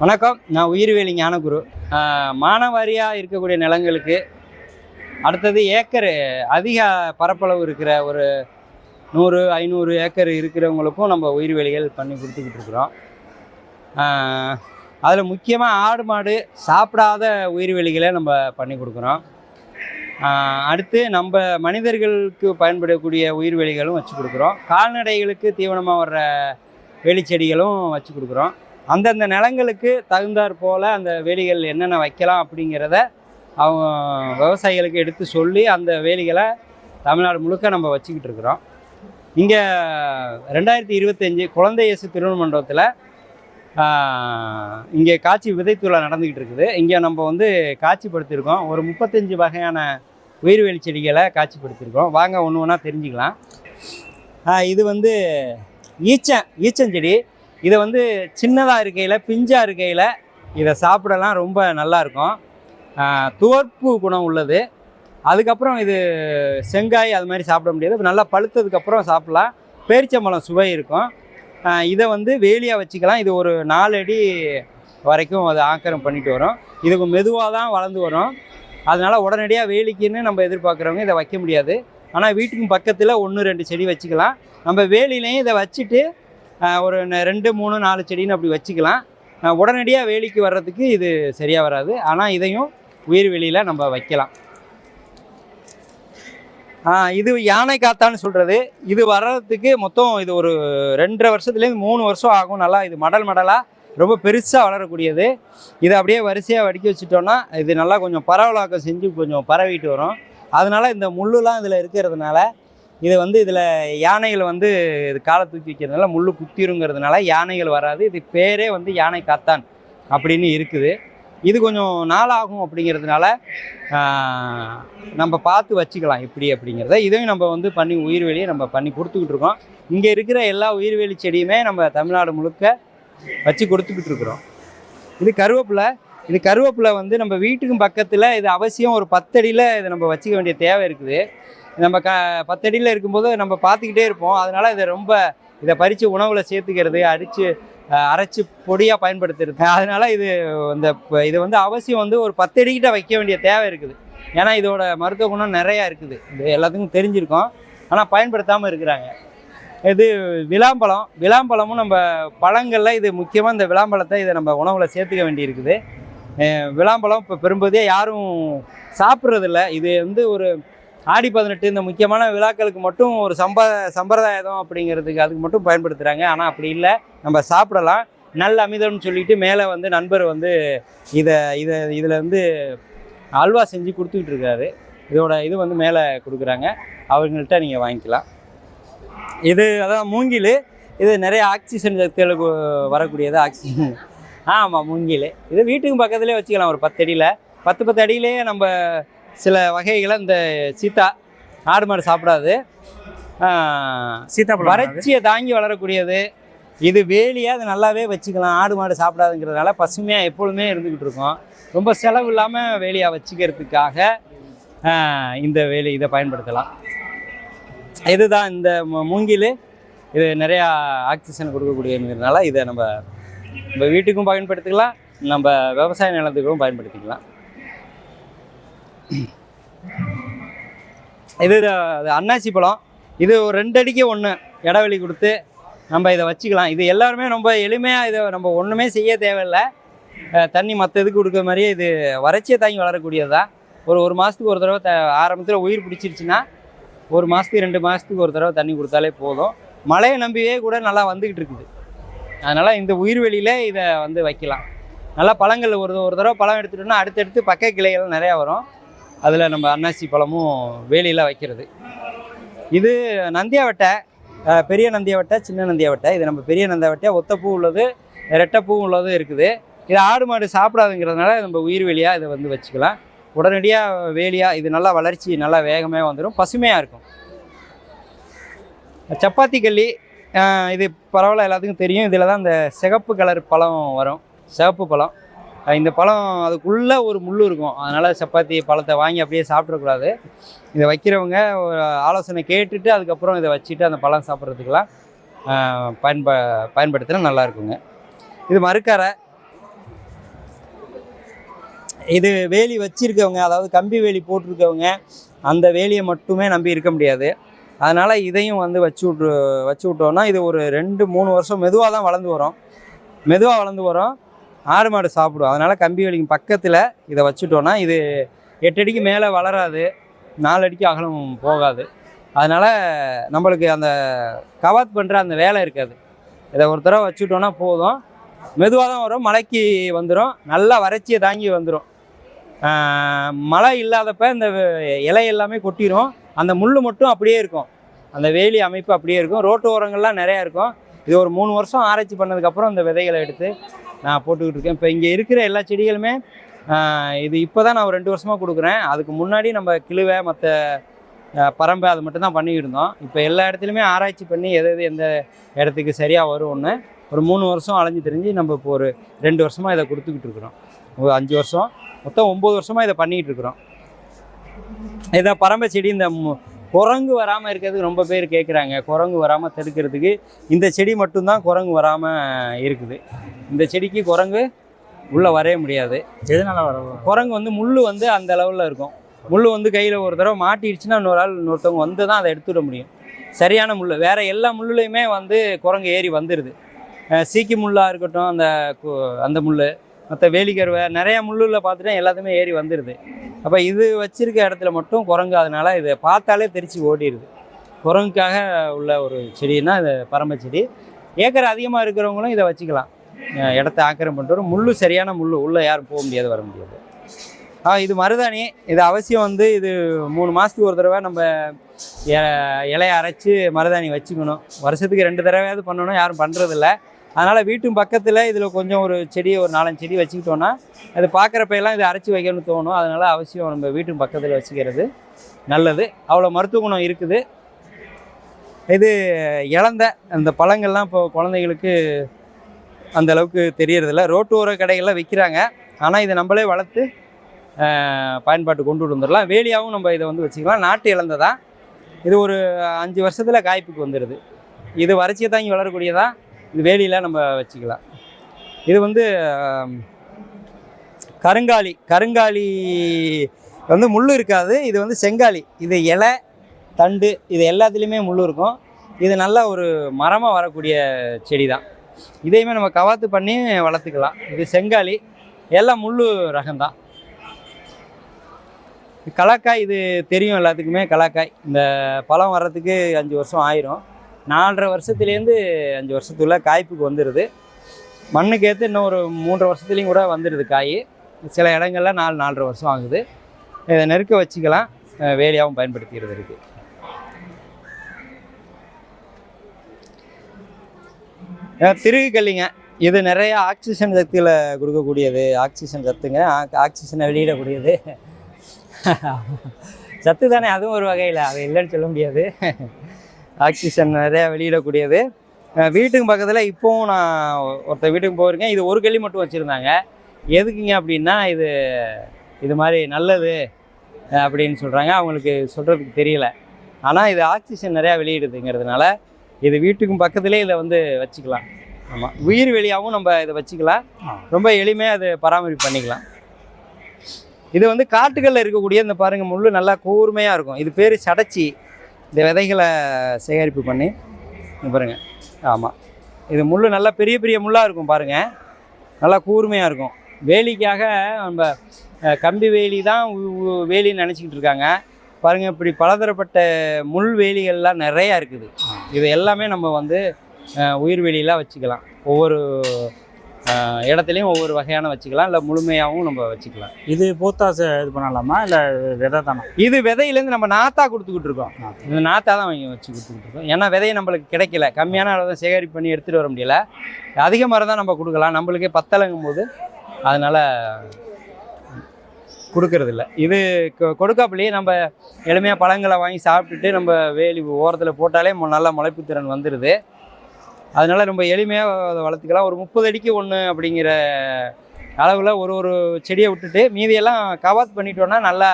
வணக்கம். நான் உயிர்வேலி ஞானகுரு. மானாவாரியாக இருக்கக்கூடிய நிலங்களுக்கு அடுத்தது ஏக்கர் அதிக பரப்பளவு இருக்கிற ஒரு 100-500 ஏக்கர் இருக்கிறவங்களுக்கும் நம்ம உயிர்வேலிகள் பண்ணி கொடுத்துக்கிட்டு இருக்கிறோம். அதில் முக்கியமாக ஆடு மாடு சாப்பிடாத உயிர்வேலிகளை நம்ம பண்ணி கொடுக்குறோம். அடுத்து நம்ம மனிதர்களுக்கு பயன்படக்கூடிய உயிர்வேலிகளும் வச்சு கொடுக்குறோம். கால்நடைகளுக்கு தீவனமாக வர்ற வேலிச்செடிகளும் வச்சு கொடுக்குறோம். அந்தந்த நிலங்களுக்கு தகுந்தாற் போல் அந்த வேலிகள் என்னென்ன வைக்கலாம் அப்படிங்கிறத அவங்க விவசாயிகளுக்கு எடுத்து சொல்லி அந்த வேலிகளை தமிழ்நாடு முழுக்க நம்ம வச்சுக்கிட்டு இருக்கிறோம். இங்கே 2025 குழந்தை இயேசு திருமண மண்டபத்தில் இங்கே காட்சி விதைத்துறை நடந்துக்கிட்டு இருக்குது. இங்கே நம்ம காட்சிப்படுத்தியிருக்கோம். ஒரு 35 வகையான உயிர்வேலி செடிகளை காட்சிப்படுத்தியிருக்கோம். வாங்க ஒன்று ஒன்றா தெரிஞ்சுக்கலாம். இது ஈச்சஞ்செடி. இதை சின்னதாக இருக்கையில், பிஞ்சாக இருக்கையில் இதை சாப்பிடலாம், ரொம்ப நல்லாயிருக்கும். துவர்ப்பு குணம் உள்ளது. அதுக்கப்புறம் இது செங்காய் அது மாதிரி சாப்பிட முடியாது. நல்லா பழுத்ததுக்கப்புறம் சாப்பிட்லாம். பேரிச்சம்பழம் சுவை இருக்கும். இதை வேலியாக வச்சுக்கலாம். இது ஒரு 4 அடி வரைக்கும் அது ஆக்கிரம் பண்ணிட்டு வரும். இதுக்கு மெதுவாக தான் வளர்ந்து வரும். அதனால் உடனடியாக வேலிக்குன்னு நம்ம எதிர்பார்க்குறவங்க இதை வைக்க முடியாது. ஆனால் வீட்டுக்கும் பக்கத்தில் 1-2 செடி வச்சுக்கலாம். நம்ம வேலிலையும் இதை வச்சுட்டு ஒரு 2-3-4 செடின்னு அப்படி வச்சுக்கலாம். உடனடியாக வேலிக்கு வர்றதுக்கு இது சரியாக வராது. ஆனால் இதையும் உயிர்வேலியில் நம்ம வைக்கலாம். இது யானை காத்தான்னு சொல்கிறது. இது வர்றதுக்கு மொத்தம் இது ஒரு 2.5 வருஷத்துலேருந்து 3 வருஷம் ஆகும். நல்லா இது மடலாக ரொம்ப பெருசாக வளரக்கூடியது. இதை அப்படியே வரிசையாக வடிக்க வச்சுட்டோன்னா இது நல்லா கொஞ்சம் பரவலாக்கம் செஞ்சு கொஞ்சம் பரவிட்டு வரும். அதனால் இந்த முள்ளுலாம் இதில் இருக்கிறதுனால இது இதில் யானைகள் இது காலை தூக்கி வைக்கிறதுனால முள் குத்திருங்கிறதுனால யானைகள் வராது. இது பேரே யானை காத்தான் அப்படின்னு இருக்குது. இது கொஞ்சம் நாளாகும் அப்படிங்கிறதுனால நம்ம பார்த்து வச்சுக்கலாம் எப்படி அப்படிங்கிறத. இதையும் நம்ம பண்ணி உயிர்வேலியை நம்ம பண்ணி கொடுத்துக்கிட்டு இருக்கோம். இங்கே இருக்கிற எல்லா உயிர்வேலி செடியுமே நம்ம தமிழ்நாடு முழுக்க வச்சு கொடுத்துக்கிட்டு இருக்கிறோம். இது கருவேப்பிலை. இது கருவேப்பிலை நம்ம வீட்டுக்கும் பக்கத்தில் இது அவசியம் ஒரு 10 அடியில் இதை நம்ம வச்சுக்க வேண்டிய தேவை இருக்குது. நம்ம 10 அடியில் இருக்கும்போது நம்ம பார்த்துக்கிட்டே இருப்போம். அதனால் இதை பறித்து உணவில் சேர்த்துக்கிறது, அரைச்சி பொடியாக பயன்படுத்துறது. அதனால் இது அவசியம் ஒரு 10 அடிக்கிட்ட வைக்க வேண்டிய தேவை இருக்குது. ஏன்னா இதோட மருத்துவ குணம் நிறையா இருக்குது. இது எல்லாத்துக்கும் தெரிஞ்சிருக்கோம். ஆனால் பயன்படுத்தாமல் இருக்கிறாங்க. இது விளாம்பழமும் நம்ம பழங்களில் இது முக்கியமாக இந்த விளாம்பழத்தை இதை நம்ம உணவில் சேர்த்துக்க வேண்டி இருக்குது. விளாம்பழம் இப்போ பெரும்பகுதியாக யாரும் சாப்பிட்றதில்ல. இது ஒரு ஆடி 18 இந்த முக்கியமான விழாக்களுக்கு மட்டும் ஒரு சம்பிரதாயம் அப்படிங்கிறதுக்கு அதுக்கு மட்டும் பயன்படுத்துகிறாங்க. ஆனால் அப்படி இல்லை, நம்ம சாப்பிடலாம். நல்ல அமிதம்னு சொல்லிட்டு மேலே நண்பர் இதில் அல்வா செஞ்சு கொடுத்துக்கிட்டு இருக்காரு. இதோட இது மேலே கொடுக்குறாங்க. அவங்கள்ட்ட நீங்கள் வாங்கிக்கலாம். அதான் மூங்கில். இது நிறைய ஆக்சிஜன் சக்திகளுக்கு வரக்கூடியது. ஆக்சிஜன் ஆமாம், மூங்கில். இது வீட்டுக்கும் பக்கத்துலேயே வச்சுக்கலாம். ஒரு 10 அடியில் 10 அடியிலேயே நம்ம சில வகைகளை இந்த சீத்தா ஆடு மாடு சாப்பிடாது, சீத்தாப்பழம் வறட்சியை தாங்கி வளரக்கூடியது. இது வேலியாக அது நல்லாவே வச்சுக்கலாம். ஆடு மாடு சாப்பிடாதுங்கிறதுனால பசுமையாக எப்பொழுதுமே இருந்துக்கிட்டு இருக்கோம். ரொம்ப செலவு இல்லாமல் வேலியாக வச்சுக்கிறதுக்காக இதை பயன்படுத்தலாம். இதுதான் இந்த மூங்கில். இது நிறையா ஆக்சிஜன் கொடுக்கக்கூடியதுனால இதை நம்ம வீட்டுக்கும் பயன்படுத்திக்கலாம், நம்ம விவசாய நிலத்துக்கும் பயன்படுத்திக்கலாம். இது அன்னாசி பழம். இது ஒரு 2 அடிக்கு 1 இடைவெளி கொடுத்து நம்ம இதை வச்சுக்கலாம். இது எல்லாருமே ரொம்ப எளிமையாக இதை நம்ம ஒன்றுமே செய்ய தேவையில்லை. தண்ணி மற்ற இதுக்கு கொடுக்குற மாதிரியே இது வறட்சியை தாங்கி வளரக்கூடியது தான். ஒரு மாதத்துக்கு ஒரு தடவை ஆரம்பத்தில் உயிர் பிடிச்சிருச்சுன்னா 1 மாதத்துக்கு 2 மாதத்துக்கு ஒரு தடவை தண்ணி கொடுத்தாலே போதும். மழையை நம்பியே கூட நல்லா வந்துக்கிட்டு இருக்குது. அதனால் இந்த உயிர்வெளியில் இதை வைக்கலாம். நல்லா பழங்கள் ஒரு தடவை பழம் எடுத்துட்டோம்னா அடுத்தடுத்து பக்க கிளைகள் நிறையா வரும். அதில் நம்ம அன்னாசி பழமும் வேலியில் வைக்கிறது. இது நந்தியாவட்டை. பெரிய நந்தியாவட்டை, சின்ன நந்தியாவட்டை. இது நம்ம பெரிய நந்தியாவட்டை ஒத்தப்பூ உள்ளது, ரெட்டைப்பூ உள்ளதும் இருக்குது. இது ஆடு மாடு சாப்பிடாதுங்கிறதுனால நம்ம உயிர்வேலியாக இதை வச்சுக்கலாம். உடனடியாக வேலியாக இது நல்லா வளர்ச்சி நல்லா வேகமாக வந்துடும், பசுமையாக இருக்கும். சப்பாத்தி கல்லி. இது பரவாயில்ல, எல்லாத்துக்கும் தெரியும். இதில் தான் இந்த சிகப்பு கலர் பழம் வரும், சிகப்பு பழம். இந்த பழம் அதுக்குள்ளே ஒரு முள் இருக்கும். அதனால் சப்பாத்தி பழத்தை வாங்கி அப்படியே சாப்பிடக்கூடாது. இதை வைக்கிறவங்க ஒரு ஆலோசனை கேட்டுட்டு அதுக்கப்புறம் இதை வச்சுட்டு அந்த பழம் சாப்பிட்றதுக்கெல்லாம் பயன்படுத்தினா நல்லா இருக்குங்க. இது மறுக்கரை. இது வேலி வச்சுருக்கவங்க, அதாவது கம்பி வேலி போட்டிருக்கவங்க அந்த வேலியை மட்டுமே நம்பி இருக்க முடியாது. அதனால் இதையும் வந்து வச்சு விட்டோம்னா இது ஒரு 2-3 வருஷம் மெதுவாக தான் வளர்ந்து வரும். ஆடு மாடு சாப்பிடும். அதனால் கம்பி வேலிக்கு பக்கத்தில் இதை வச்சுட்டோன்னா இது 8 அடிக்கு மேலே வளராது, 4 அடிக்கு அகலம் போகாது. அதனால் நம்மளுக்கு அந்த கவாத் பண்ணுற அந்த வேலை இருக்காது. இதை ஒரு தடவை வச்சுட்டோன்னா போதும். மெதுவாக தான் வரும், மழைக்கு வந்துடும், நல்லா வறட்சியை தாங்கி வந்துடும். மழை இல்லாதப்ப இந்த இலை எல்லாமே கொட்டிடும், அந்த முள் மட்டும் அப்படியே இருக்கும், அந்த வேலி அமைப்பு அப்படியே இருக்கும். ரோட்டு ஓரங்கள்லாம் நிறையா இருக்கும். இது ஒரு 3 வருஷம் ஆராய்ச்சி பண்ணதுக்கப்புறம் இந்த விதைகளை எடுத்து நான் போட்டுக்கிட்டு இருக்கேன். இப்போ இங்கே இருக்கிற எல்லா செடிகளுமே இது இப்போ தான் நான் ஒரு 2 வருஷமாக கொடுக்குறேன். அதுக்கு முன்னாடி நம்ம கிழுவை மற்ற பரம்பை அது மட்டும் தான் பண்ணிக்கிட்டு இருந்தோம். இப்போ எல்லா இடத்துலையுமே ஆராய்ச்சி பண்ணி எது எந்த இடத்துக்கு சரியாக வரும்னு ஒரு 3 வருஷம் அலைஞ்சு தெரிஞ்சு நம்ம இப்போ ஒரு 2 வருஷமாக இதை கொடுத்துக்கிட்டு இருக்கிறோம். ஒரு 5 வருஷம், மொத்தம் 9 வருஷமாக இதை பண்ணிக்கிட்டு இருக்கிறோம். இதை பரம்பை செடி இந்த குரங்கு வராமல் இருக்கிறதுக்கு ரொம்ப பேர் கேட்குறாங்க. குரங்கு வராமல் தடுக்கிறதுக்கு இந்த செடி மட்டும்தான் குரங்கு வராமல் இருக்குது. இந்த செடிக்கு குரங்கு உள்ளே வரவே முடியாது. எதனால வர? குரங்கு வந்து முள் வந்து அந்த லெவலில் இருக்கும். முள் வந்து கையில் ஒரு தடவை மாட்டிடுச்சுன்னா இன்னொருத்தவங்க வந்து தான் அதை எடுத்துவிட முடியும். சரியான முள். வேறு எல்லா முள்ளுலையுமே வந்து குரங்கு ஏறி வந்துடுது. சீக்கி முள்ளாக இருக்கட்டும், அந்த முள், மற்ற வேலிக்கருவை, நிறையா முள்ளில் பார்த்துட்டா எல்லாத்துமே ஏறி வந்துடுது. அப்போ இது வச்சுருக்க இடத்துல மட்டும் குரங்கு, அதனால் இதை பார்த்தாலே தெரிச்சு ஓடிடுது. குரங்குக்காக உள்ள ஒரு செடின்னா இது பரம்பை செடி. ஏக்கர் அதிகமாக இருக்கிறவங்களும் இதை வச்சுக்கலாம். இடத்த ஆக்கிரம் பண்ணிட்டு முள் சரியான முள், உள்ளே யாரும் போக முடியாது, வர முடியாது. இது மருதாணி. இது அவசியம் வந்து இது 3 மாதத்துக்கு ஒரு தடவை நம்ம இலையை அரைச்சி மருதாணி வச்சுக்கணும். வருஷத்துக்கு 2 தடவையாவது பண்ணணும், யாரும் பண்ணுறதில்ல. அதனால் வீட்டு பக்கத்தில் இதில் கொஞ்சம் ஒரு செடி, ஒரு 4-5 செடி வச்சுக்கிட்டோன்னா அது பார்க்குறப்பெல்லாம் இதை அரைச்சி வைக்கணும்னு தோணும். அதனால் அவசியம் நம்ம வீட்டு பக்கத்தில் வச்சுக்கிறது நல்லது. அவ்வளோ மருத்துவ குணம் இருக்குது. இது இழந்த அந்த பழங்கள்லாம் இப்போ குழந்தைங்களுக்கு அந்த அளவுக்கு தெரியறதில்ல. ரோட்டு ஓர கடைகளில் விற்கிறாங்க. ஆனால் இதை நம்மளே வளர்த்து பயன்பாட்டு கொண்டு வந்துடலாம். வேலியாகவும் நம்ம இதை வந்து வச்சுக்கலாம். நாட்டு இழந்ததான். இது ஒரு 5 வருஷத்தில் காய்ப்புக்கு வந்துடுது. இது வறட்சியை தாங்கி வளரக்கூடியதான். இது வேலியில் நம்ம வச்சுக்கலாம். இது வந்து கருங்காலி வந்து முள் இருக்காது. இது வந்து செங்காலி. இது இலை, தண்டு, இது எல்லாத்துலேயுமே முள் இருக்கும். இது நல்ல ஒரு மரமாக வரக்கூடிய செடி தான். இதையுமே நம்ம கவாத்து பண்ணி வளர்த்துக்கலாம். இது செங்காலி, எல்லாம் முள் ரகம்தான். கலாக்காய் இது தெரியும் எல்லாத்துக்குமே. கலாக்காய் இந்த பழம் வர்றதுக்கு 5 வருஷம் ஆயிரும். 4.5 வருஷத்துலேருந்து 5 வருஷத்துக்குள்ள காய்ப்புக்கு வந்துடுது. மண்ணுக்கு ஏற்று இன்னும் ஒரு 3.5 வருஷத்துலேயும் கூட வந்துடுது காய். சில இடங்களில் 4-4.5 வருஷம் ஆகுது. இதை நெருக்க வச்சுக்கலாம், வேலியாகவும் பயன்படுத்திக்கிறது இருக்குது. திருகு கல்லிங்க. இது நிறையா ஆக்சிஜன் சக்தியில் கொடுக்கக்கூடியது. ஆக்சிஜன் சத்துங்க, ஆக்சிஜனை வெளியிடக்கூடியது. சத்து தானே, அதுவும் ஒரு வகையில், அது இல்லைன்னு சொல்ல முடியாது. ஆக்சிஜன் நிறையா வெளியிடக்கூடியது. வீட்டுக்கு பக்கத்தில் இப்போவும் நான் ஒருத்தர் வீட்டுக்கு போயிருக்கேன். இது ஒரு கல்லி மட்டும் வச்சுருந்தாங்க. எதுக்குங்க அப்படின்னா இது மாதிரி நல்லது அப்படின்னு சொல்கிறாங்க. அவங்களுக்கு சொல்கிறதுக்கு தெரியல. ஆனால் இது ஆக்சிஜன் நிறையா வெளியிடுதுங்கிறதுனால இது வீட்டுக்கும் பக்கத்துலேயே இதை வந்து வச்சுக்கலாம். ஆமாம், உயிர் வெளியாகவும் நம்ம இதை வச்சுக்கலாம். ரொம்ப எளிமையாக அதை பராமரிப்பு பண்ணிக்கலாம். இது வந்து காட்டுகளில் இருக்கக்கூடிய இந்த பாருங்கள் முள் நல்லா கூர்மையாக இருக்கும். இது பேர் சடைச்சி. இந்த விதைகளை சேகரிப்பு பண்ணி பாருங்கள். ஆமாம், இது முள் நல்லா பெரிய பெரிய முள்ளாக இருக்கும் பாருங்கள், நல்லா கூர்மையாக இருக்கும். வேலிக்காக நம்ம கம்பி வேலி தான் வேலின்னு நினச்சிக்கிட்டு இருக்காங்க பாருங்கள். இப்படி பலதரப்பட்ட முள் வேலிகள்லாம் நிறையா இருக்குது. இது எல்லாமே நம்ம வந்து உயிர் வேலியெலாம் வச்சுக்கலாம். ஒவ்வொரு இடத்துலையும் ஒவ்வொரு வகையான வச்சுக்கலாம், இல்லை முழுமையாகவும் நம்ம வச்சுக்கலாம். இது போத்தாசை இது பண்ணலாமா, இல்லை விதை தானே? இது விதையிலேருந்து நம்ம நாத்தா கொடுத்துக்கிட்டு இருக்கோம். இந்த நாத்தா தான் வாங்கி வச்சு கொடுத்துக்கிட்டு இருக்கோம். ஏன்னா விதையை நம்மளுக்கு கிடைக்கல, கம்மியான அளவு தான் சேகரிப்பு பண்ணி எடுத்துகிட்டு வர முடியல. அதிக மரம் தான் நம்ம கொடுக்கலாம், நம்மளுக்கே பத்தலைங்கும் போது அதனால் கொடுக்கறதில்ல. இது கொடுக்காப்புலேயே நம்ம எளிமையாக பழங்களை வாங்கி சாப்பிட்டுட்டு நம்ம வேலி ஓரத்தில் போட்டாலே நல்ல முளைப்பு திறன் வந்துடுது. அதனால் ரொம்ப எளிமையாக அதை வளர்த்துக்கலாம். ஒரு 30 அடிக்கு 1 அப்படிங்கிற அளவில் ஒரு செடியை விட்டுட்டு மீதியெல்லாம் கவாத் பண்ணிட்டோன்னா நல்லா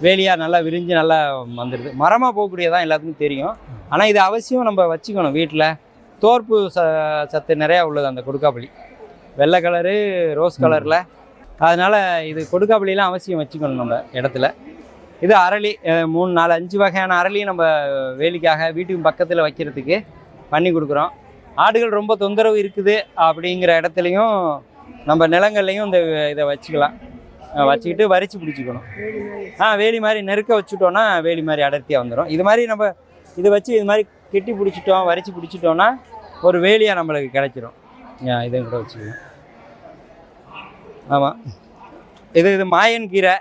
வேலியாக நல்லா விரிஞ்சு நல்லா வந்துடுது. மரமாக போகக்கூடியதான் எல்லாத்துக்கும் தெரியும். ஆனால் இது அவசியம் நம்ம வச்சுக்கணும் வீட்டில். தோற்பு சத்து நிறையா உள்ளது அந்த கொடுக்காப்புளி. வெள்ளை கலரு, ரோஸ் கலரில் அதனால் இது கொடுக்காப்புளிலாம் அவசியம் வச்சுக்கணும் நம்ம இடத்துல. இது அரளி 3, 4, 5 வகையான அரளியும் நம்ம வேலிக்காக வீட்டுக்கு பக்கத்தில் வைக்கிறதுக்கு பண்ணி கொடுக்குறோம். ஆடுகள் ரொம்ப தொந்தரவு இருக்குது அப்படிங்கிற இடத்துலையும் நம்ம நிலங்கள்லையும் இதை வச்சுக்கலாம். வச்சுக்கிட்டு வரிச்சு பிடிச்சிக்கணும். வேலி மாதிரி நெருக்க வச்சுட்டோன்னா வேலி மாதிரி அடர்த்தியாக வந்துடும். இது மாதிரி நம்ம இதை வச்சு இது மாதிரி கெட்டி பிடிச்சிட்டோம், வரிச்சு பிடிச்சிட்டோன்னா ஒரு வேலியாக நம்மளுக்கு கிடைச்சிரும். இதையும் கூட வச்சுக்கலாம். ஆமாம், இது மாயன் கீரை.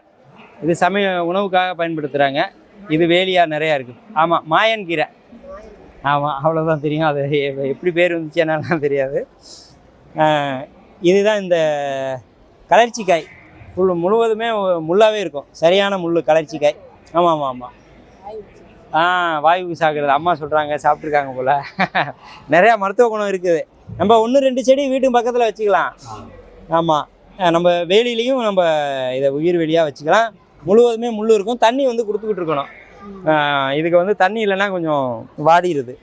இது உணவுக்காக பயன்படுத்துகிறாங்க. இது வேலியாக நிறையா இருக்குது. ஆமாம், மாயன் கீரை. ஆமாம், அவ்வளோதான் தெரியும். அது எப்படி பேர் வந்துச்சு என்னெல்லாம் தெரியாது. இதுதான் இந்த கலர்ச்சிக்காய். முழுவதுமே முள்ளாகவே இருக்கும். சரியான முள் கலர்ச்சிக்காய். ஆமாம் ஆமாம் ஆமாம். வாய்வு சாகிறது அம்மா சொல்கிறாங்க, சாப்பிட்ருக்காங்க போல். நிறையா மருத்துவ குணம் இருக்குது. நம்ம 1, 2 செடி வீட்டுக்கு பக்கத்தில் வச்சுக்கலாம். ஆமாம், நம்ம வேலியிலையும் நம்ம இதை உயிர் வேலியாக வச்சுக்கலாம். முழுவதுமே முள் இருக்கும். தண்ணி கொடுத்துக்கிட்டு இருக்கணும். இதுக்கு தண்ணி இல்லைன்னா கொஞ்சம் வாடிடுது.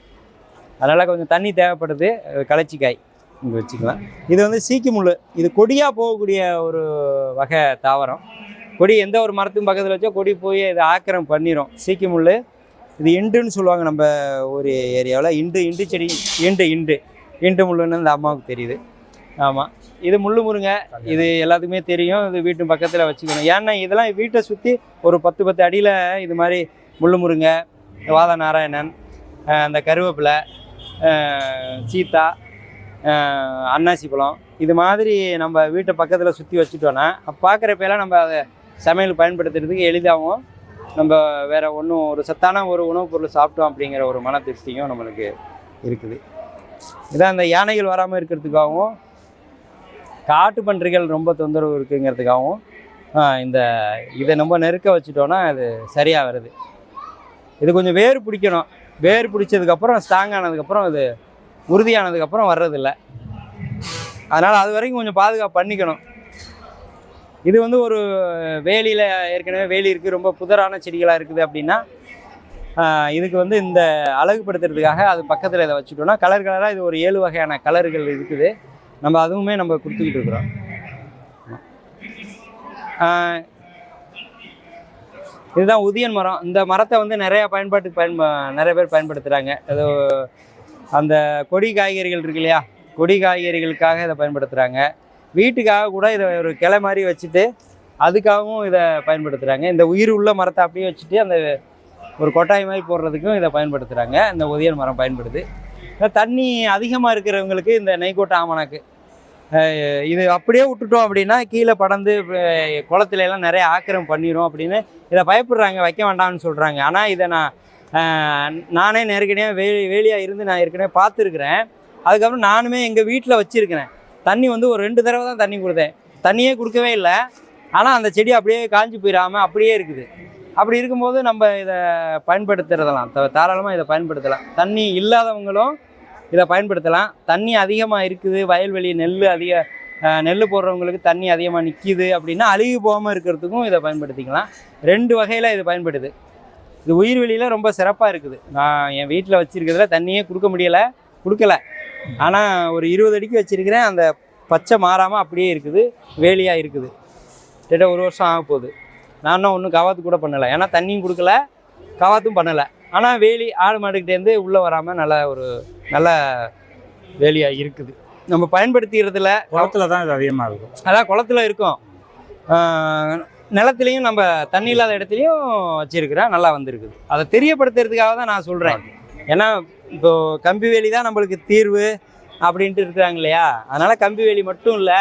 அதனால் கொஞ்சம் தண்ணி தேவைப்படுது. கலர்ச்சிக்காய் இங்கே வச்சுக்கலாம். இது சீக்கி முள். இது கொடியாக போகக்கூடிய ஒரு வகை தாவரம். கொடி எந்த ஒரு மரத்துக்கும் பக்கத்தில் வச்சா கொடி போய் இதை ஆக்கிரம் பண்ணிடும். சீக்கி முள். இது இண்டுன்னு சொல்லுவாங்க நம்ம ஒரு ஏரியாவில். இண்டு செடி. இண்டு முள்ளுன்னு இந்த அம்மாவுக்கு தெரியுது. ஆமாம், இது முள்ளு முருங்கை. இது எல்லாத்துக்குமே தெரியும். இது வீட்டு பக்கத்தில் வச்சுக்கணும். ஏன்னா இதெல்லாம் வீட்டை சுற்றி ஒரு 10 அடியில் இது மாதிரி முள்ளு முருங்கை, வாத நாராயணன், அந்த கருவேப்பிலை, சீத்தா, அன்னாசி பழம், இது மாதிரி நம்ம வீட்டை பக்கத்தில் சுற்றி வச்சுட்டோன்னா பார்க்குறப்பெல்லாம் நம்ம அதை சமையல் பயன்படுத்துறதுக்கு எளிதாகவும், நம்ம வேறு ஒரு சத்தான ஒரு உணவுப் பொருள் சாப்பிட்டோம் அப்படிங்கிற ஒரு மன திருப்தியும் நம்மளுக்கு இருக்குது. இதான் இந்த யானைகள் வராமல் இருக்கிறதுக்காகவும், காட்டு பன்றிகள் ரொம்ப தொந்தரவு இருக்குங்கிறதுக்காகவும் இதை நம்ம நெருக்க வச்சுட்டோன்னா அது சரியாக வருது. இது கொஞ்சம் வேர் பிடிக்கணும். வேர் பிடிச்சதுக்கப்புறம் ஸ்ட்ராங் ஆனதுக்கப்புறம் இது உறுதியானதுக்கப்புறம் வர்றதில்லை. அதனால் அது வரைக்கும் கொஞ்சம் பாதுகாப்பு பண்ணிக்கணும். இது ஒரு வேலியில் ஏற்கனவே வேலி இருக்குது, ரொம்ப புதரான செடிகளாக இருக்குது அப்படின்னா இதுக்கு இந்த அழகுபடுத்துறதுக்காக அது பக்கத்தில் இதை வச்சுட்டோன்னா கலராக இது ஒரு 7 வகையான கலர்கள் இருக்குது. நம்ம அதுவுமே நம்ம கொடுத்துக்கிட்டு இருக்கிறோம். இதுதான் உதியன் மரம். இந்த மரத்தை நிறையா பயன்பாட்டுக்கு நிறைய பேர் பயன்படுத்துகிறாங்க. ஏதோ அந்த கொடி காய்கறிகள் இருக்கு இல்லையா, கொடி காய்கறிகளுக்காக இதை பயன்படுத்துகிறாங்க. வீட்டுக்காக கூட இதை ஒரு கிளை மாதிரி வச்சுட்டு அதுக்காகவும் இதை பயன்படுத்துகிறாங்க. இந்த உயிர் உள்ள மரத்தை அப்படியே வச்சுட்டு அந்த ஒரு கொட்டாய் மாதிரி போடுறதுக்கும் இதை பயன்படுத்துகிறாங்க. இந்த உதியன் மரம் பயன்படுது. தண்ணி அதிகமாக இருக்கிறவங்களுக்கு இந்த நெய்கோட்டை ஆமணக்கு இது அப்படியே விட்டுட்டோம் அப்படின்னா கீழே படர்ந்து குளத்துல எல்லாம் நிறைய ஆக்கிரம் பண்ணிடும் அப்படின்னு இதை பயப்படுறாங்க, வைக்க வேண்டாம்னு சொல்கிறாங்க. ஆனால் இதை நானே நேரடியாக வேலியாக இருந்து நான் ஏற்கனவே பார்த்துருக்குறேன். அதுக்கப்புறம் நானுமே எங்கள் வீட்டில் வச்சுருக்கிறேன். தண்ணி ஒரு 2 தடவை தான் தண்ணி கொடுத்தேன். தண்ணியே கொடுக்கவே இல்லை. ஆனால் அந்த செடி அப்படியே காஞ்சி போயிடாமல் அப்படியே இருக்குது. அப்படி இருக்கும்போது நம்ம இதை பயன்படுத்துறதெல்லாம் தாராளமாக இதை பயன்படுத்தலாம். தண்ணி இல்லாதவங்களும் இதை பயன்படுத்தலாம். தண்ணி அதிகமாக இருக்குது, வயல்வெளி நெல் போடுறவங்களுக்கு தண்ணி அதிகமாக நிற்கிது அப்படின்னா அழுகி போகாமல் இருக்கிறதுக்கும் இதை பயன்படுத்திக்கலாம். 2 வகையில் இது பயன்படுது. இது உயிர்வெளியில் ரொம்ப சிறப்பாக இருக்குது. நான் என் வீட்டில் வச்சுருக்கிறதுல தண்ணியே கொடுக்கல. ஆனால் ஒரு 20 அடிக்கு வச்சுருக்கிறேன். அந்த பச்சை மாறாமல் அப்படியே இருக்குது, வேலியாக இருக்குது. கிட்ட 1 வருஷம் ஆக போகுது. நான் ஒன்றும் கவாத்து கூட பண்ணலை. ஏன்னா தண்ணியும் கொடுக்கல, கவாத்தும் பண்ணலை. ஆனால் வேலி ஆடு மாடுக்கிட்டேருந்து உள்ளே வராமல் நல்ல வேலியாக இருக்குது. நம்ம பயன்படுத்திக்கிறதுல குளத்தில் தான் இது அதிகமாக இருக்கும். அதான் குளத்தில் இருக்கும். நிலத்துலையும் நம்ம தண்ணி இல்லாத இடத்துலையும் வச்சுருக்கிறேன். நல்லா வந்திருக்குது. அதை தெரியப்படுத்துறதுக்காக தான் நான் சொல்கிறேன். ஏன்னா இப்போது கம்பி வேலி தான் நம்மளுக்கு தீர்வு அப்படின்ட்டு இருக்கிறாங்க இல்லையா. அதனால் கம்பி வேலி மட்டும் இல்லை,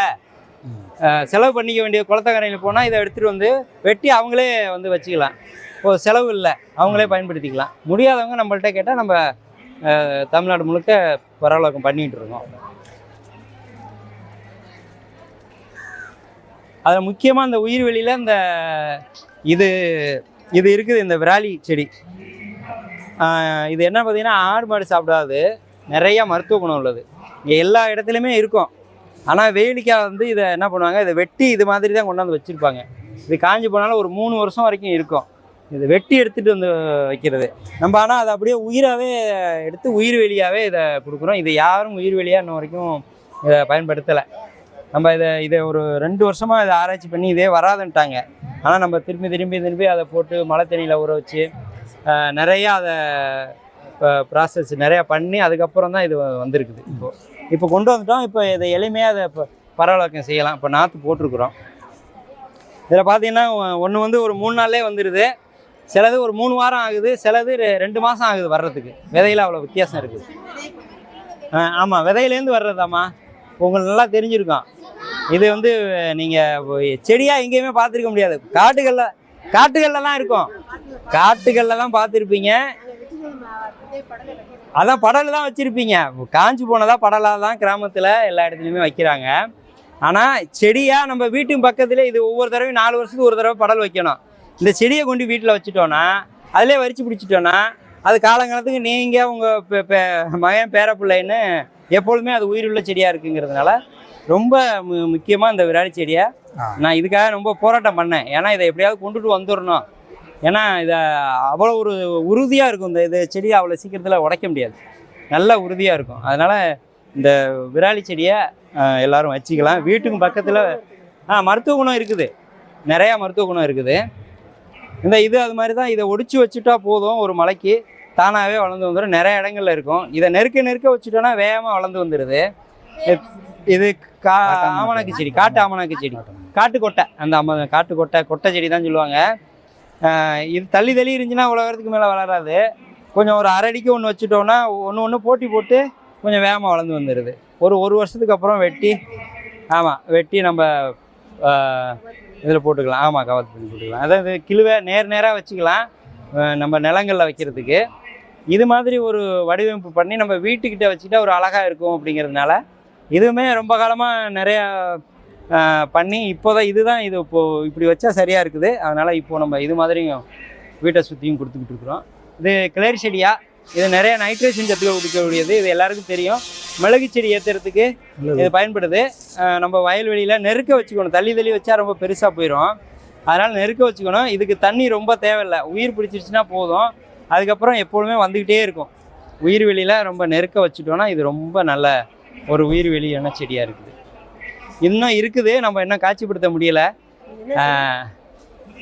செலவு பண்ணிக்க வேண்டிய குளத்தக்கரையில் போனால் இதை எடுத்துகிட்டு வெட்டி அவங்களே வச்சுக்கலாம். இப்போது செலவு இல்லை, அவங்களே பயன்படுத்திக்கலாம். முடியாதவங்க நம்மள்கிட்ட கேட்டால் நம்ம தமிழ்நாடு முழுக்க பரவலாக்கம் பண்ணிகிட்டு இருக்கோம். அதில் முக்கியமாக இந்த உயிர்வெளியில் இந்த இது இருக்குது. இந்த விராலி செடி இது என்ன பார்த்தீங்கன்னா ஆடு மாடு சாப்பிடாது, நிறையா மருத்துவ குணம் உள்ளது. எல்லா இடத்துலையுமே இருக்கும். ஆனால் வேலிக்காக இதை என்ன பண்ணுவாங்க, இதை வெட்டி இது மாதிரி தான் கொண்டாந்து வச்சுருப்பாங்க. இது காஞ்சி போனாலும் ஒரு 3 வருஷம் வரைக்கும் இருக்கும். இதை வெட்டி எடுத்துகிட்டு வைக்கிறது நம்ம. ஆனால் அதை அப்படியே உயிராகவே எடுத்து உயிர் வேலியாகவே இதை கொடுக்குறோம். இது யாரும் உயிர் வேலியாக இன்ன வரைக்கும் இதை பயன்படுத்தலை. நம்ம இதை ஒரு 2 வருஷமாக இதை ஆராய்ச்சி பண்ணி இதே வராதுன்ட்டாங்க. ஆனால் நம்ம திரும்பி அதை போட்டு மழை தண்ணியில் ஊற வச்சு நிறையா அதை ப்ராசஸ் நிறையா பண்ணி அதுக்கப்புறம் தான் இது வந்திருக்குது. இப்போ கொண்டு வந்துட்டோம். இப்போ இதை எளிமையாக அதை இப்போ பரவலாக்கம் செய்யலாம். இப்போ நாற்று போட்டிருக்குறோம். இதில் பார்த்தீங்கன்னா ஒன்று வந்து ஒரு 3 நாள்லேயே வந்துடுது, சிலது ஒரு 3 வாரம் ஆகுது, சிலது 2 மாதம் ஆகுது வர்றதுக்கு. விதையில் அவ்வளோ வித்தியாசம் இருக்குது. ஆமாம், விதையிலேருந்து வர்றதாம்மா, உங்களுக்கு நல்லா தெரிஞ்சிருக்கும். இது வந்து நீங்கள் செடியாக எங்கேயுமே பார்த்துருக்க முடியாது. காட்டுகள்லாம் இருக்கும், காட்டுகளில் தான் பார்த்துருப்பீங்க. அதான் படல் தான் வச்சுருப்பீங்க. காஞ்சி போனதாக படலாக தான் கிராமத்தில் எல்லா இடத்துலையுமே வைக்கிறாங்க. ஆனால் செடியாக நம்ம வீட்டு பக்கத்தில் இது ஒவ்வொரு தடவையும் 4 வருஷத்துக்கு ஒரு தடவை படல் வைக்கணும். இந்த செடியை கொண்டு வீட்டில் வச்சுட்டோன்னா, அதிலே வரிச்சு பிடிச்சிட்டோன்னா, அது காலங்காலத்துக்கு நீங்கள் உங்கள் மகன் பேரப்பிள்ளைன்னு எப்பொழுதுமே அது உயிருள்ள செடியாக இருக்குங்கிறதுனால ரொம்ப முக்கியமாக இந்த விராலி செடியை நான் இதுக்காக ரொம்ப போராட்டம் பண்ணேன். ஏன்னா இதை எப்படியாவது கொண்டுட்டு வந்துடணும். ஏன்னா இதை அவ்வளோ ஒரு உறுதியாக இருக்கும். இந்த செடியை அவ்வளோ சீக்கிரத்தில் உடைக்க முடியாது, நல்லா உறுதியாக இருக்கும். அதனால் இந்த விராலி செடியை எல்லோரும் வச்சுக்கலாம். வீட்டுக்கு பக்கத்தில் மருத்துவ குணம் இருக்குது, நிறையா மருத்துவ குணம் இருக்குது. இது அது மாதிரி தான். இதை ஒடிச்சு வச்சுட்டா போதும், ஒரு மலைக்கு தானாகவே வளர்ந்து வந்துடும். நிறைய இடங்கள்ல இருக்கும். இதை நெருக்க வச்சுட்டோன்னா வேகமாக வளர்ந்து வந்துடுது. இது ஆமணக்கு செடி, காட்டு ஆமணக்கு செடி, காட்டுக்கொட்டை. அந்த கொட்டை செடி தான் சொல்லுவாங்க. இது தள்ளி இருந்துச்சுன்னா உலகத்துக்கு மேலே வளராது. கொஞ்சம் ஒரு 1/2 அடிக்கு ஒன்று வச்சுட்டோன்னா ஒன்று போட்டு கொஞ்சம் வேகமாக வளர்ந்து வந்துடுது. ஒரு வருஷத்துக்கு அப்புறம் வெட்டி நம்ம இதில் போட்டுக்கலாம். ஆமாம், கவத்து பண்ணி போட்டுக்கலாம். அதாவது கிழுவை நேராக வச்சுக்கலாம் நம்ம நிலங்களில் வைக்கிறதுக்கு. இது மாதிரி ஒரு வடிவமைப்பு பண்ணி நம்ம வீட்டுக்கிட்ட வச்சுக்கிட்டா ஒரு அழகாக இருக்கும். அப்படிங்கிறதுனால இதுவுமே ரொம்ப காலமாக நிறையா பண்ணி இதுதான் இப்போது இப்படி வச்சா சரியாக இருக்குது. அதனால் இப்போது நம்ம இது மாதிரியும் வீட்டை சுற்றியும் கொடுத்துக்கிட்டு இருக்கிறோம். இது கிளரி செடியா, இது நிறைய நைட்ரேஷன் சத்துக்கள் கொடுக்கக்கூடியது. இது எல்லாருக்கும் தெரியும். மிளகு செடி ஏற்றுறதுக்கு இது பயன்படுது. நம்ம வயல்வெளியில் நெருக்க வச்சுக்கணும். தள்ளி வச்சா ரொம்ப பெருசாக போயிடும். அதனால் நெருக்க வச்சுக்கணும். இதுக்கு தண்ணி ரொம்ப தேவையில்லை, உயிர் பிடிச்சிருச்சுன்னா போதும். அதுக்கப்புறம் எப்பொழுதுமே வந்துக்கிட்டே இருக்கும். உயிர்வெளியில் ரொம்ப நெருக்க வச்சுட்டோன்னா இது ரொம்ப நல்ல ஒரு உயிர்வெளியான செடியாக இருக்குது. இன்னும் இருக்குது, நம்ம இன்னும் காட்சிப்படுத்த முடியலை.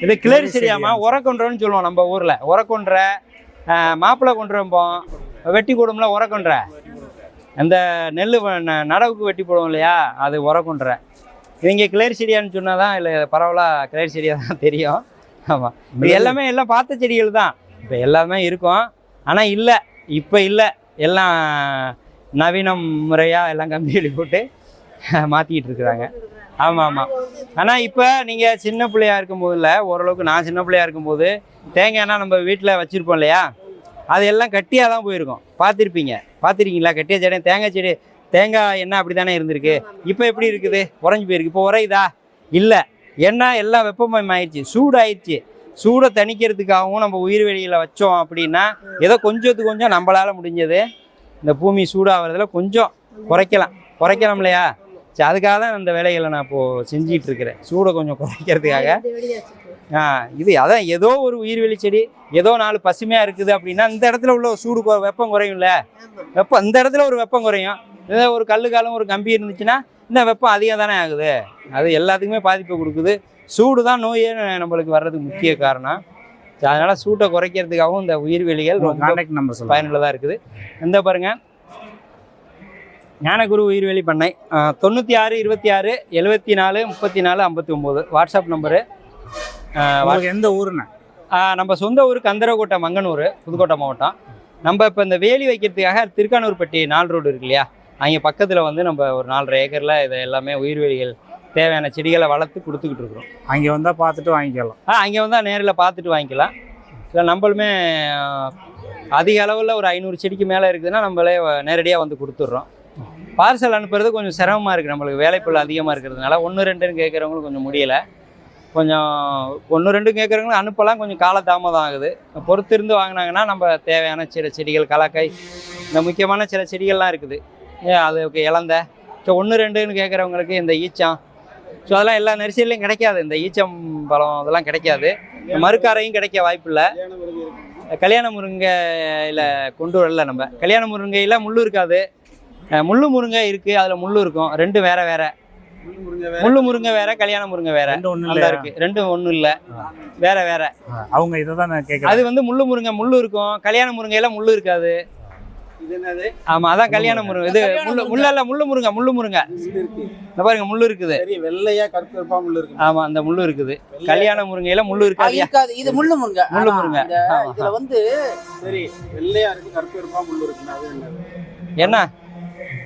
இது கிளரி செடியாமா, உரக்கொன்றன்னு சொல்லுவோம் நம்ம ஊரில். உரக்கொன்ற, மாப்பிள்ளை கொன்றும்போம், வெட்டி போடும்ல உரக்கொன்ற. அந்த நெல் நடவுக்கு வெட்டி போடுவோம் இல்லையா, அது உரக்கொன்ற. இவங்க கிளரி செடியான்னு சொன்னால் தான் இல்லை பரவலாக கிளரி செடியாக தான் தெரியும். ஆமாம், இது எல்லாமே எல்லாம் பார்த்த செடிகள் தான். இப்போ எல்லாமே இருக்கும், ஆனால் இப்போ இல்லை, எல்லாம் நவீனம் முறையாக எல்லாம் கம்பி போட்டு மாற்றிக்கிட்டு இருக்கிறாங்க. ஆமாம். ஆனால் இப்போ நீங்கள் சின்ன பிள்ளையாக இருக்கும்போது இல்லை, ஓரளவுக்கு நான் சின்ன பிள்ளையாக இருக்கும்போது தேங்காய்னா நம்ம வீட்டில் வச்சுருப்போம் இல்லையா, அது எல்லாம் கட்டியாக தான் போயிருக்கும். பார்த்துருக்கீங்களா? கட்டிய செடி, தேங்காய் எண்ணெய் அப்படி தானே இருந்திருக்கு. இப்போ எப்படி இருக்குது? உறைஞ்சி போயிருக்கு. இப்போ உரையுதா? இல்லை, எண்ணெய் எல்லாம் வெப்பமயமாயிடுச்சு, சூடாயிடுச்சு. சூடை தணிக்கிறதுக்காகவும் நம்ம உயிர்வெளியில் வச்சோம் அப்படின்னா ஏதோ கொஞ்சம் நம்மளால் முடிஞ்சது இந்த பூமி சூடாகிறதுல கொஞ்சம் குறைக்கலாம் இல்லையா? சரி, அதுக்காக தான் இந்த வேலைகளை நான் இப்போது செஞ்சிகிட்டு இருக்கிறேன், சூடை கொஞ்சம் குறைக்கிறதுக்காக. அதான் ஏதோ ஒரு உயிர்வெளி செடி ஏதோ 4 பசுமையாக இருக்குது அப்படின்னா இந்த இடத்துல உள்ள சூடு வெப்பம் குறையும்ல. இந்த இடத்துல ஒரு வெப்பம் குறையும். ஏதோ ஒரு கல்லுக்காலம் ஒரு கம்பி இருந்துச்சுன்னா இந்த வெப்பம் அதிகம் தானே ஆகுது. அது எல்லாத்துக்குமே பாதிப்பை கொடுக்குது. சூடு தான் நோயே நம்மளுக்கு வர்றதுக்கு முக்கிய காரணம். அதனால் சூட்டை குறைக்கிறதுக்காகவும் இந்த உயிர்வெளிகள் பயனுள்ளதாக இருக்குது. இந்த பாருங்கள், ஞானகுரு உயிர்வெளி பண்ணை 96 26 74 34 59 வாட்ஸ்அப் நம்பரு. எந்த ஊருண்ணா? நம்ம சொந்த ஊர் கந்தரகோட்டை, மங்கனூர், புதுக்கோட்டை மாவட்டம். நம்ம இப்போ இந்த வேலி வைக்கிறதுக்காக திருக்கானூர்பட்டி 4 ரோடு இருக்கு இல்லையா, அங்கே பக்கத்தில் வந்து நம்ம ஒரு 4.5 ஏக்கரில் இதை எல்லாமே உயிர்வெளிகள் தேவையான செடிகளை வளர்த்து கொடுத்துக்கிட்டு இருக்கிறோம். அங்கே வந்தால் பார்த்துட்டு வாங்கிக்கலாம். அங்கே வந்தால் நேரில் பார்த்துட்டு வாங்கிக்கலாம். இல்லை நம்மளுமே அதிக அளவில் ஒரு 500 செடிக்கு மேலே இருக்குதுன்னா நம்மளே நேரடியாக வந்து கொடுத்துட்றோம். பார்சல் அனுப்புறது கொஞ்சம் சிரமமாக இருக்குது, நம்மளுக்கு வேலைப்பொருள் அதிகமாக இருக்கிறதுனால. 1 2ன்னு கேட்குறவங்களுக்கு கொஞ்சம் முடியலை. கொஞ்சம் 1 2 கேட்குறவங்களும் அனுப்பலாம், கொஞ்சம் காலதாமதம் ஆகுது. பொறுத்திருந்து வாங்கினாங்கன்னா நம்ம தேவையான செடிகள், கலாக்காய், இந்த முக்கியமான சில செடிகள்லாம் இருக்குது. அது இழந்த 1 2ன்னு கேட்குறவங்களுக்கு இந்த ஈச்சம், ஸோ அதெல்லாம் எல்லா நர்சரிலையும் கிடைக்காது. இந்த ஈச்சம் பழம் அதெல்லாம் கிடைக்காது. மறுக்காரையும் கிடைக்க வாய்ப்பு இல்லை. கல்யாண முருங்கையில் கொண்டு வரல. நம்ம கல்யாண முருங்கையில் முள் இருக்காது, முள்ளு முருங்கை இருக்குது, அதில் முள் இருக்கும். 2 வேறு. முள்ளு முருங்கை வேற, கல்யாண முருங்கை வேற. ரெண்டு ஒண்ணு நல்லா இல்லையா? இருக்கு. ரெண்டும் ஒண்ணும் இல்ல, வேற வேற. அவங்க இதை தான் நான் கேட்குறேன். அது வந்து முள்ளு முருங்கை முள்ளு இருக்கும், கல்யாண முருங்கையில முள்ளு இருக்காது. ஆமா, அதான் கல்யாண முருங்கை. இது முள்ளல்ல, முள்ளு முருங்கை. முள்ளு முருங்கை இந்த பாருங்க, முள்ளு இருக்குது. வெள்ளையா கருப்பு கருப்பா முள்ளு இருக்கு. ஆமா, அந்த முள்ளு இருக்குது. கல்யாண முருங்கையில முள்ளு இருக்காது. இருக்காது. இது முள்ளு முருங்கை. முள்ளு முருங்கை. இதுல வந்து சரி, வெள்ளையா இருக்கு கருப்பு கருப்பா முள்ளு இருக்கு. அது என்ன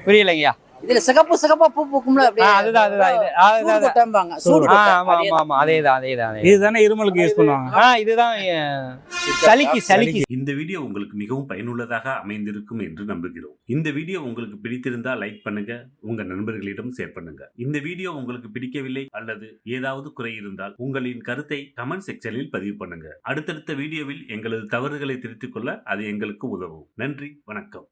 புரியலைங்கய்யா? இதுல சிகப்பா பூ பூக்கும்ல அப்படியே. அதுதான் சூடு கொட்டம்பாங்க. சூடு ஆ, கொட்டை. ஆமா ஆமா ஆமா, அதேதான். இதுதானே இருமலுக்கு யூஸ் பண்ணுவாங்க. இதுதான் சளிக்கு. இந்த வீடியோ உங்களுக்கு மிகவும் பயனுள்ளதாக அமைந்திருக்கும் என்று நம்புகிறோம். இந்த வீடியோ உங்களுக்கு பிடித்திருந்தால் லைக் பண்ணுங்க, உங்க நண்பர்களிடம் ஷேர் பண்ணுங்க. இந்த வீடியோ உங்களுக்கு பிடிக்கவில்லை அல்லது ஏதாவது குறை இருந்தால் உங்களின் கருத்தை கமெண்ட் செக்ஷனில் பதிவு பண்ணுங்க. அடுத்தடுத்த வீடியோவில் எங்களது தவறுகளை திருத்திக் கொள்ள அது எங்களுக்கு உதவும். நன்றி, வணக்கம்.